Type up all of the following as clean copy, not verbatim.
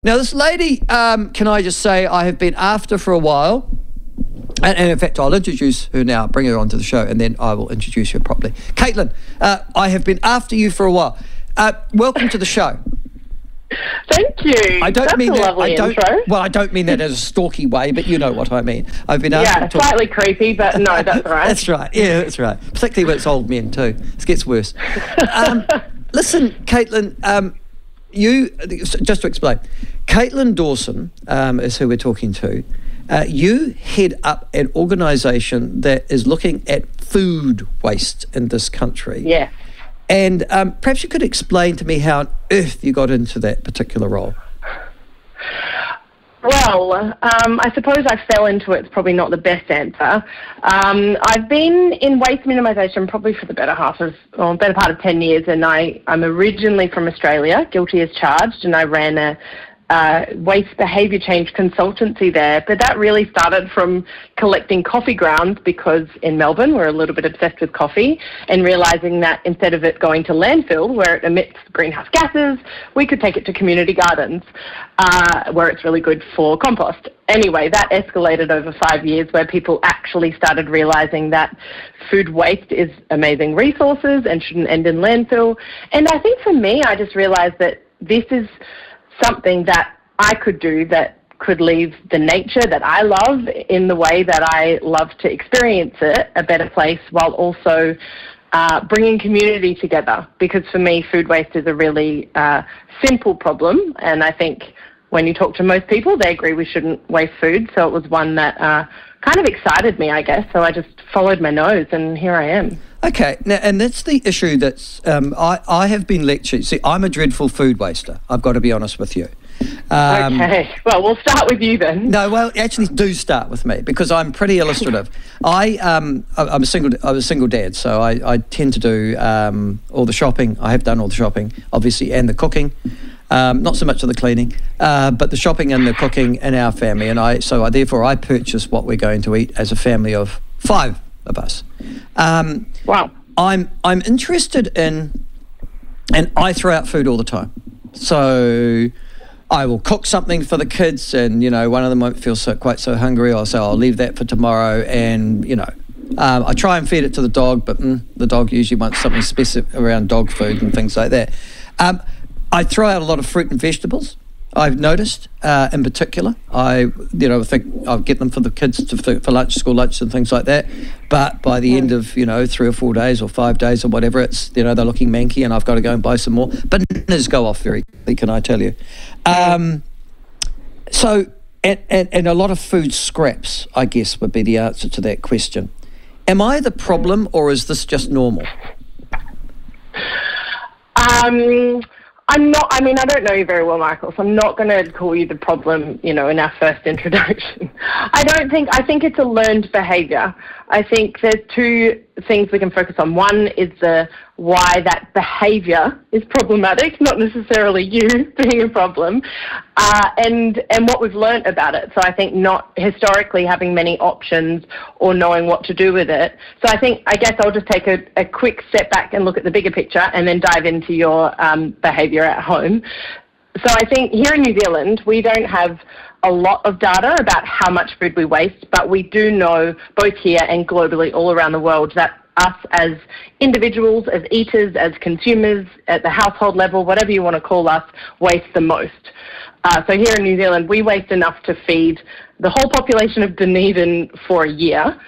Now, this lady, can I just say, I have been after for a while. And in fact, I'll introduce her now, bring her onto the show, and then I will introduce her properly. Kaitlin, I have been after you for a while. Welcome to the show. Thank you. I don't That's mean a that. lovely intro. Well, I don't mean that as a stalky way, but you know what I mean. I've been Yeah, slightly creepy, but no, that's all right. That's right. Yeah, that's right. Particularly when it's old men too. It gets worse. Listen, Kaitlin, you just to explain, Kaitlin Dawson is who we're talking to. You head up an organisation that is looking at food waste in this country. Yeah. And perhaps you could explain to me how on earth you got into that particular role. Well, I suppose I fell into it. It's probably not the best answer. I've been in waste minimisation probably for the better part of 10 years, and I'm originally from Australia, guilty as charged, and I ran a waste behaviour change consultancy there. But that really started from collecting coffee grounds, because in Melbourne we're a little bit obsessed with coffee, and realising that instead of it going to landfill where it emits greenhouse gases, we could take it to community gardens where it's really good for compost. Anyway, that escalated over 5 years, where people actually started realising that food waste is amazing resources and shouldn't end in landfill. And I think for me, I just realised that this is something that I could do that could leave the nature that I love in the way that I love to experience it a better place, while also bringing community together. Because for me, food waste is a really simple problem, and I think when you talk to most people, they agree we shouldn't waste food. So it was one that kind of excited me, I guess. So I just followed my nose, and here I am. Okay, now, and that's the issue that's, I have been lectured. See, I'm a dreadful food waster, I've got to be honest with you. Okay, well, we'll start with you then. No, well, actually do start with me, because I'm pretty illustrative. I was a single dad, so I tend to do all the shopping. I have done all the shopping, obviously, and the cooking. Not so much of the cleaning, but the shopping and the cooking in our family. And therefore I purchase what we're going to eat as a family of 5 of us. Wow. I'm interested in, and I throw out food all the time. So I will cook something for the kids, and one of them won't feel quite so hungry. I'll say I'll leave that for tomorrow, and I try and feed it to the dog, but the dog usually wants something specific around dog food and things like that. I throw out a lot of fruit and vegetables, I've noticed, in particular. I think I'll get them for the kids for lunch, school lunch and things like that. But by the end of, 3 or 4 days or 5 days or whatever, it's, they're looking manky, and I've got to go and buy some more. Bananas go off very quickly, can I tell you. So, and a lot of food scraps, I guess, would be the answer to that question. Am I the problem, or is this just normal? I'm not, I don't know you very well, Michael, so I'm not going to call you the problem, in our first introduction. I think it's a learned behaviour. I think there's 2 things we can focus on. One is why that behaviour is problematic, not necessarily you being a problem, and what we've learnt about it. So I think not historically having many options or knowing what to do with it. So I guess I'll just take a quick step back and look at the bigger picture, and then dive into your behaviour at home. So I think here in New Zealand, we don't have a lot of data about how much food we waste, but we do know, both here and globally all around the world, that us as individuals, as eaters, as consumers, at the household level, whatever you want to call us, waste the most. So here in New Zealand, we waste enough to feed the whole population of Dunedin for a year,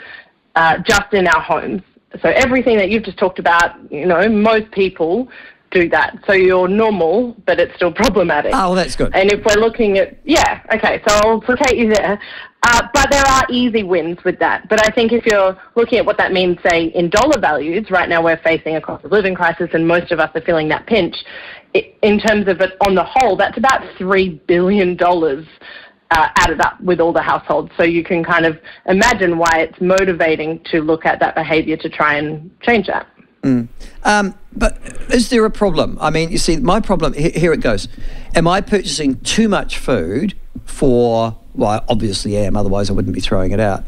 just in our homes. So everything that you've just talked about, most people do that. So you're normal, but it's still problematic. Oh, well, that's good. And if we're looking at, so I'll placate you there. But there are easy wins with that. But I think if you're looking at what that means, say, in dollar values, right now we're facing a cost of living crisis, and most of us are feeling that pinch. In terms of it on the whole, that's about $3 billion added up with all the households. So you can kind of imagine why it's motivating to look at that behaviour to try and change that. But is there a problem? You see, my problem, here it goes. Am I purchasing too much food for, well, I obviously am, otherwise I wouldn't be throwing it out.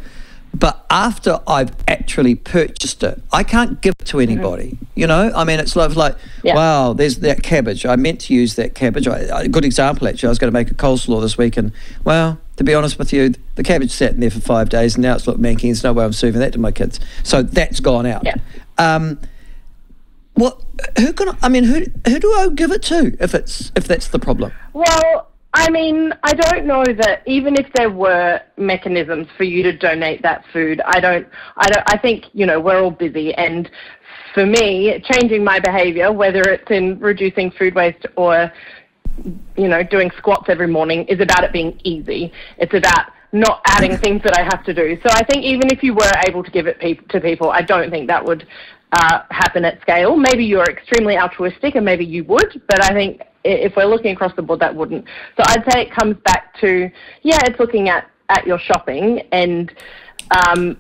But after I've actually purchased it, I can't give it to anybody. You know, I mean, it's like, wow, there's that cabbage. I meant to use that cabbage. A good example, actually. I was going to make a coleslaw this week, and well, to be honest with you, the cabbage sat in there for 5 days, and now it's looked manky. There's no way I'm serving that to my kids. So that's gone out. Yeah. Who do I give it to if that's the problem? Well, I mean, I don't know that even if there were mechanisms for you to donate that food, I think, you know, we're all busy, and for me, changing my behaviour, whether it's in reducing food waste or, you know, doing squats every morning, is about it being easy. It's about not adding things that I have to do. So I think even if you were able to give it to people, I don't think that would happen at scale. Maybe you're extremely altruistic and maybe you would, but I think if we're looking across the board, that wouldn't. So I'd say it comes back to, it's looking at your shopping, and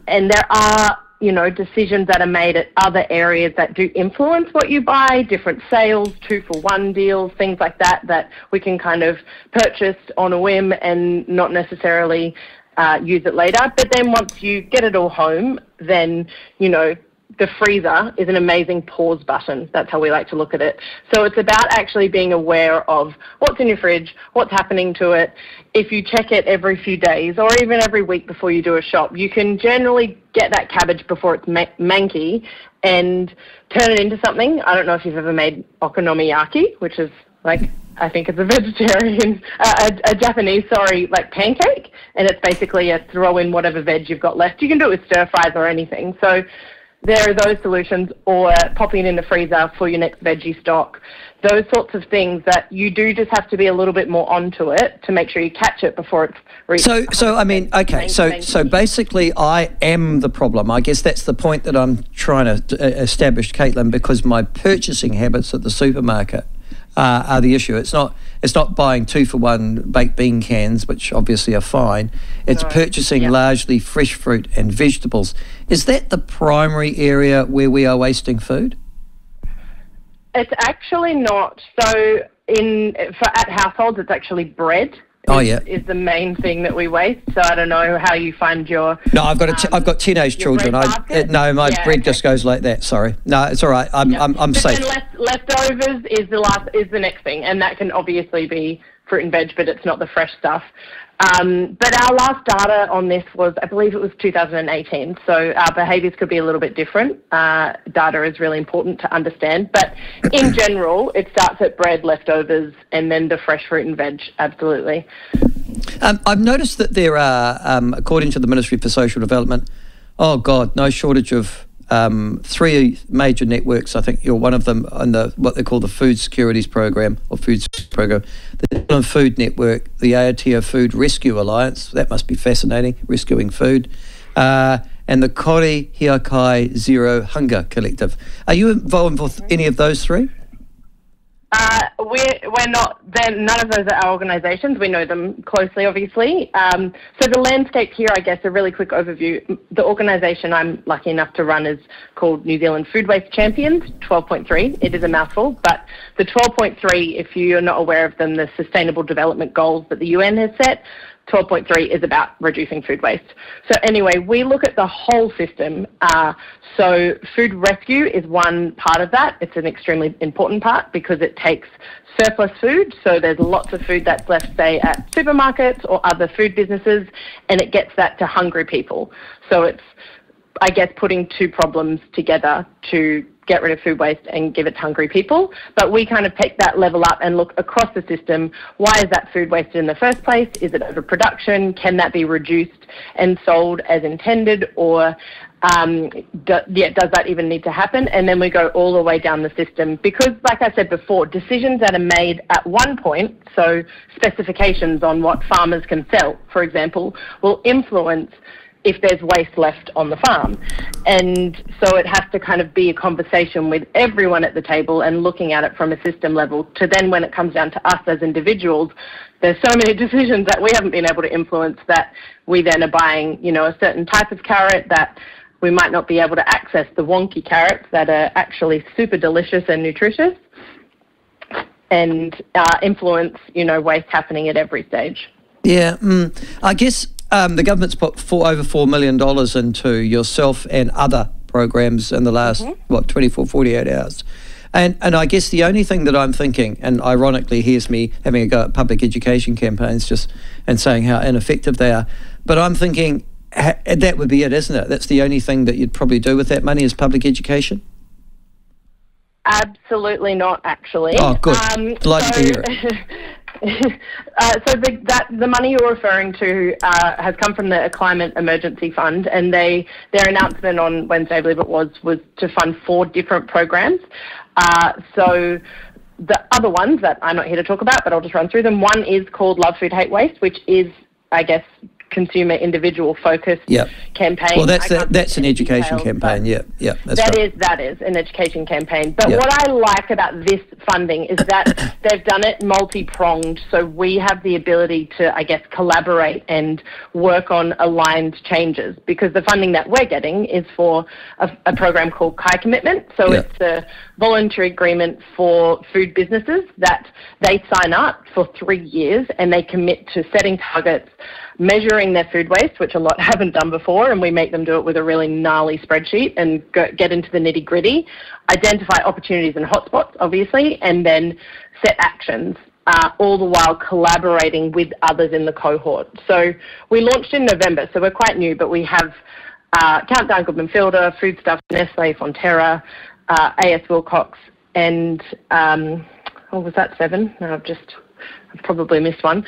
there are, you know, decisions that are made at other areas that do influence what you buy, different sales, 2-for-1 deals, things like that, that we can kind of purchase on a whim and not necessarily use it later. But then once you get it all home, then, you know, the freezer is an amazing pause button. That's how we like to look at it. So it's about actually being aware of what's in your fridge, what's happening to it. If you check it every few days or even every week before you do a shop, you can generally get that cabbage before it's manky and turn it into something. I don't know if you've ever made okonomiyaki, which is like, I think it's a vegetarian, a Japanese, like pancake. And it's basically a throw in whatever veg you've got left. You can do it with stir fries or anything. So there are those solutions, or popping it in the freezer for your next veggie stock. Those sorts of things that you do just have to be a little bit more onto it to make sure you catch it before it's reached. So I mean, okay, so basically I am the problem. I guess that's the point that I'm trying to establish, Kaitlin, because my purchasing habits at the supermarket are the issue. It's not buying 2-for-1 baked bean cans, which obviously are fine. It's purchasing largely fresh fruit and vegetables. Is that the primary area where we are wasting food? It's actually not. So at households, it's actually bread. Is the main thing that we waste. So I don't know how you find your. No, I've got teenage children. My bread just goes like that. Sorry, no, it's all right. I'm safe. Leftovers is the next thing, and that can obviously be fruit and veg, but it's not the fresh stuff. But our last data on this was, I believe it was 2018, so our behaviours could be a little bit different. Data is really important to understand, but in general, it starts at bread, leftovers, and then the fresh fruit and veg, absolutely. I've noticed that there are, according to the Ministry for Social Development, no shortage of 3 major networks. I think you're one of them on what they call the Food Securities Program or Food Program, the Devlin Food Network, the Aotea Food Rescue Alliance. That must be fascinating, rescuing food, and the Kore Hiakai Zero Hunger Collective. Are you involved with any of those 3? We're not. None of those are our organisations. We know them closely, obviously. So the landscape here, I guess, a really quick overview. The organisation I'm lucky enough to run is called New Zealand Food Waste Champions, 12.3. It is a mouthful, but the 12.3, if you're not aware of them, the Sustainable Development Goals that the UN has set, 12.3 is about reducing food waste. So anyway, we look at the whole system. So food rescue is one part of that. It's an extremely important part because it takes surplus food. So there's lots of food that's left, say, at supermarkets or other food businesses, and it gets that to hungry people. So it's, I guess, putting 2 problems together to get rid of food waste and give it to hungry people. But we kind of take that level up and look across the system. Why is that food wasted in the first place? Is it overproduction? Can that be reduced and sold as intended? Or does that even need to happen? And then we go all the way down the system because, like I said before, decisions that are made at one point, so specifications on what farmers can sell, for example, will influence if there's waste left on the farm. And so it has to kind of be a conversation with everyone at the table and looking at it from a system level to then when it comes down to us as individuals, there's so many decisions that we haven't been able to influence that we then are buying, you know, a certain type of carrot that we might not be able to access the wonky carrots that are actually super delicious and nutritious and influence, you know, waste happening at every stage. Yeah, I guess the government's put over $4 million into yourself and other programs in the last, 24, 48 hours. And I guess the only thing that I'm thinking, and ironically here's me having a go at public education campaigns and saying how ineffective they are, but I'm thinking that would be it, isn't it? That's the only thing that you'd probably do with that money is public education? Absolutely not, actually. Oh, good. Delighted to hear it. So the money you're referring to has come from the Climate Emergency Fund, and their announcement on Wednesday, I believe it was to fund 4 different programs. So the other ones that I'm not here to talk about, but I'll just run through them. One is called Love Food, Hate Waste, which is, I guess, consumer individual focused campaign. Well, that's an education campaign. That is an education campaign. But what I like about this funding is that they've done it multi-pronged, so we have the ability to, I guess, collaborate and work on aligned changes, because the funding that we're getting is for a program called Kai Commitment. So it's a voluntary agreement for food businesses that they sign up for 3 years, and they commit to setting targets, measuring their food waste, which a lot haven't done before, and we make them do it with a really gnarly spreadsheet and get into the nitty-gritty, identify opportunities and hotspots, obviously, and then set actions, all the while collaborating with others in the cohort. So we launched in November, so we're quite new, but we have Countdown, Goodman Fielder, Foodstuffs, Nestle, Fonterra, AS Wilcox, and what was that, 7? No, I've probably missed one.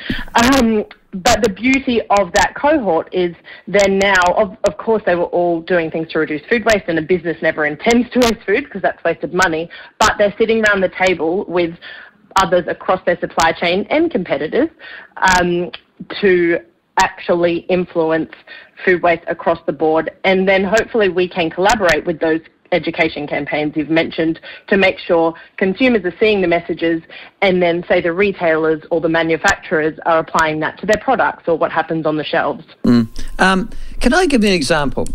But the beauty of that cohort is they're now, of course, they were all doing things to reduce food waste, and a business never intends to waste food because that's wasted money, but they're sitting around the table with others across their supply chain and competitors to actually influence food waste across the board. And then hopefully we can collaborate with those education campaigns you've mentioned to make sure consumers are seeing the messages, and then say the retailers or the manufacturers are applying that to their products or what happens on the shelves. Can I give you an example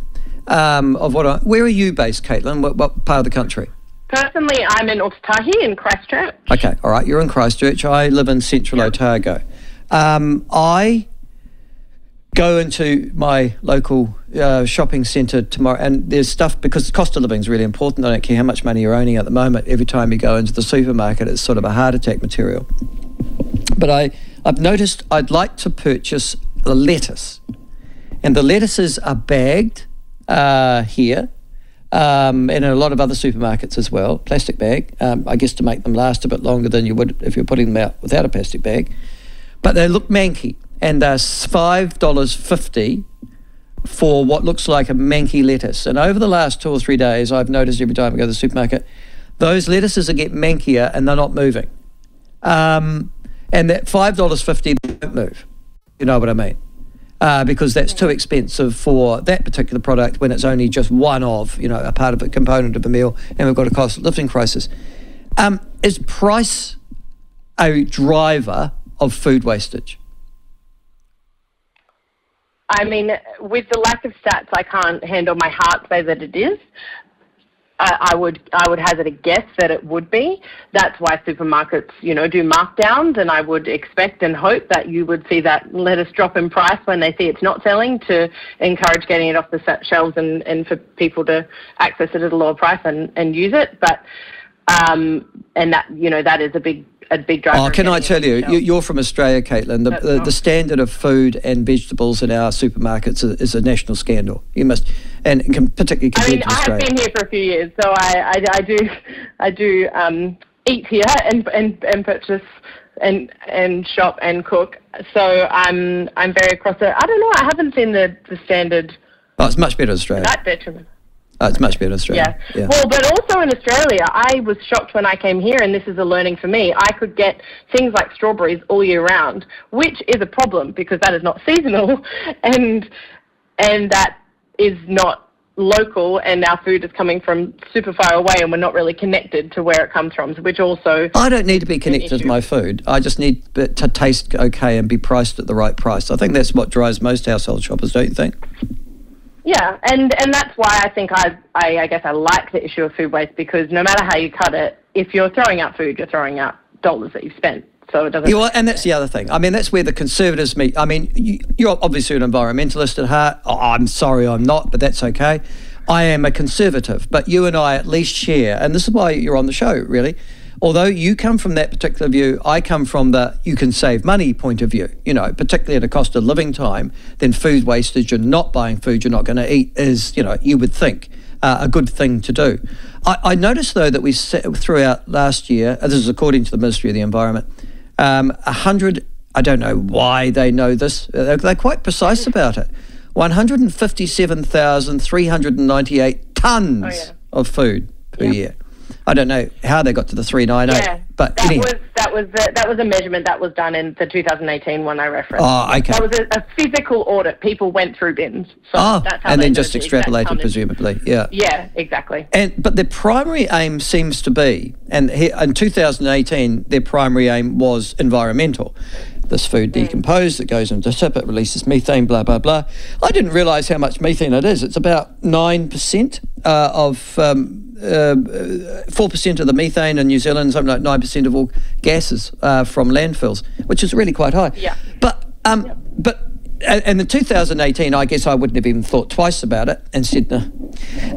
of where are you based, Kaitlin? What part of the country? Personally, I'm in Otahi in Christchurch. Okay, all right, you're in Christchurch. I live in central Otago. I go into my local shopping centre tomorrow, and there's stuff, because the cost of living is really important. I don't care how much money you're owning at the moment. Every time you go into the supermarket, it's sort of a heart attack material. But I've noticed I'd like to purchase the lettuce, and the lettuces are bagged here, and in a lot of other supermarkets as well, plastic bag, I guess to make them last a bit longer than you would if you're putting them out without a plastic bag. But they look manky, and they're $5.50 for what looks like a manky lettuce. And over the last 2 or 3 days, I've noticed every time I go to the supermarket, those lettuces are getting mankier and they're not moving. And that $5.50 don't move. You know what I mean? Because that's too expensive for that particular product when it's only just one of, a part of a component of a meal, and we've got a cost of living crisis. Is price a driver of food wastage? I mean, with the lack of stats, I can't hand on my heart say that it is. I would hazard a guess that it would be. That's why supermarkets, do markdowns, and I would expect and hope that you would see that lettuce drop in price when they see it's not selling, to encourage getting it off the set shelves and for people to access it at a lower price and use it. But and that that is a big driver. Oh, can I tell you, you're from Australia, Kaitlin. The standard of food and vegetables in our supermarkets is a national scandal. You must, and particularly compared to Australia. I have been here for a few years, so I do eat here and purchase and shop and cook. So I'm very across it. I don't know. I haven't seen the standard. Oh, it's much better in Australia. That detriment. Oh, it's much better in Australia. Yeah. Well, but also in Australia, I was shocked when I came here, and this is a learning for me. I could get things like strawberries all year round, which is a problem because that is not seasonal, and that is not local, and our food is coming from super far away, and we're not really connected to where it comes from, which also... I don't need to be connected to my food. I just need it to taste okay and be priced at the right price. I think that's what drives most household shoppers, don't you think? Yeah, and that's why I think I guess I like the issue of food waste, because no matter how you cut it, if you're throwing out food, you're throwing out dollars that you've spent. so it doesn't... Yeah, well, and that's the other thing. I mean, that's where the Conservatives meet. I mean, you're obviously an environmentalist at heart. Oh, I'm sorry I'm not, but that's okay. I am a Conservative, but you and I at least share, and this is why you're on the show, really. Although you come from that particular view, I come from the you can save money point of view, you know, particularly at a cost of living time, then food wastage and not buying food you're not going to eat is, you know, you would think a good thing to do. I noticed, though, that we throughout last year, this is according to the Ministry of the Environment, 100, I don't know why they know this, they're quite precise about it, 157,398 tonnes of food per year. I don't know how they got to the 398, but that was a measurement that was done in the 2018 one I referenced. Oh, okay. That was a physical audit. People went through bins. So that's how and then just extrapolated, presumably. Yeah. Yeah, exactly. But their primary aim seems to be, and in 2018, their primary aim was environmental. This food decomposed, it goes into a tip, it releases methane, blah, blah, blah. I didn't realise how much methane it is. It's about 9% of 4% of the methane in New Zealand, something like 9% of all gases from landfills, which is really quite high. Yeah. But in 2018, I guess I wouldn't have even thought twice about it and said no.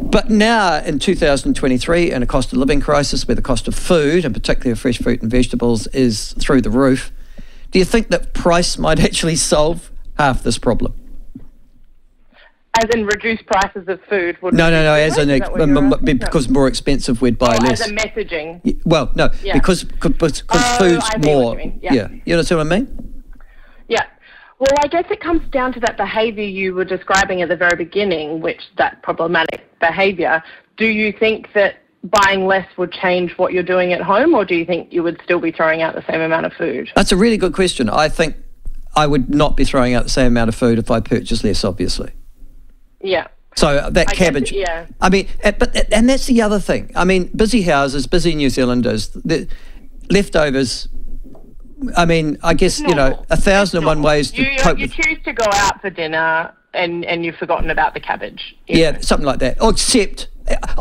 But now in 2023, in a cost of living crisis where the cost of food, and particularly of fresh fruit and vegetables, is through the roof, do you think that price might actually solve half this problem? As in reduced prices of food? No, as in because more expensive we'd buy less. As a messaging? Well, no, because food's more. Yeah, you know what I mean? Yeah. Well, I guess it comes down to that behaviour you were describing at the very beginning, that problematic behaviour. Do you think that buying less would change what you're doing at home, or do you think you would still be throwing out the same amount of food? That's a really good question. I think I would not be throwing out the same amount of food if I purchased less, obviously. Yeah. So that cabbage, I mean, and that's the other thing. I mean, busy houses, busy New Zealanders, the leftovers. I mean, I guess, you know, 1,001 ways to cope You choose to go out for dinner and you've forgotten about the cabbage. Yeah, something like that. Except,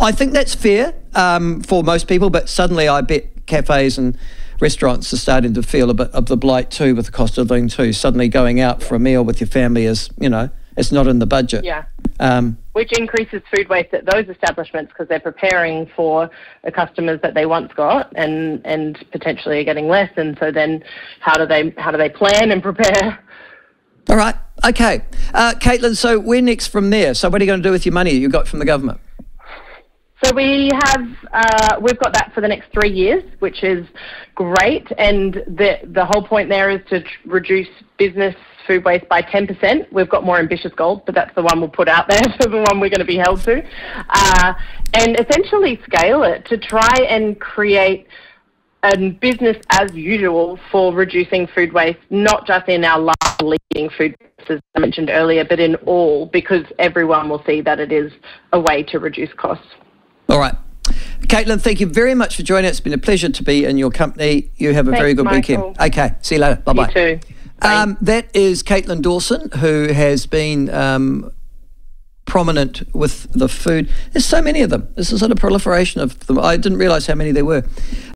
I think that's fair for most people, but suddenly I bet cafes and restaurants are starting to feel a bit of the blight too with the cost of living too. Suddenly going out for a meal with your family is, you know, it's not in the budget. Yeah. Which increases food waste at those establishments because they're preparing for the customers that they once got and potentially are getting less. And so then how do they plan and prepare? All right. Okay. Kaitlin, so where next from there? So what are you going to do with your money you got from the government? So we've got that for the next 3 years, which is great. And the whole point there is to reduce business food waste by 10%. We've got more ambitious goals, but that's the one we'll put out there, so the one we're going to be held to. And essentially scale it to try and create a business as usual for reducing food waste, not just in our large leading food businesses I mentioned earlier, but in all, because everyone will see that it is a way to reduce costs. All right. Kaitlin, thank you very much for joining us. It's been a pleasure to be in your company. You have a very good weekend. Okay, see you later. Bye-bye. You too. That is Kaitlin Dawson, who has been prominent with the food. There's so many of them. There's a sort of proliferation of them. I didn't realise how many there were.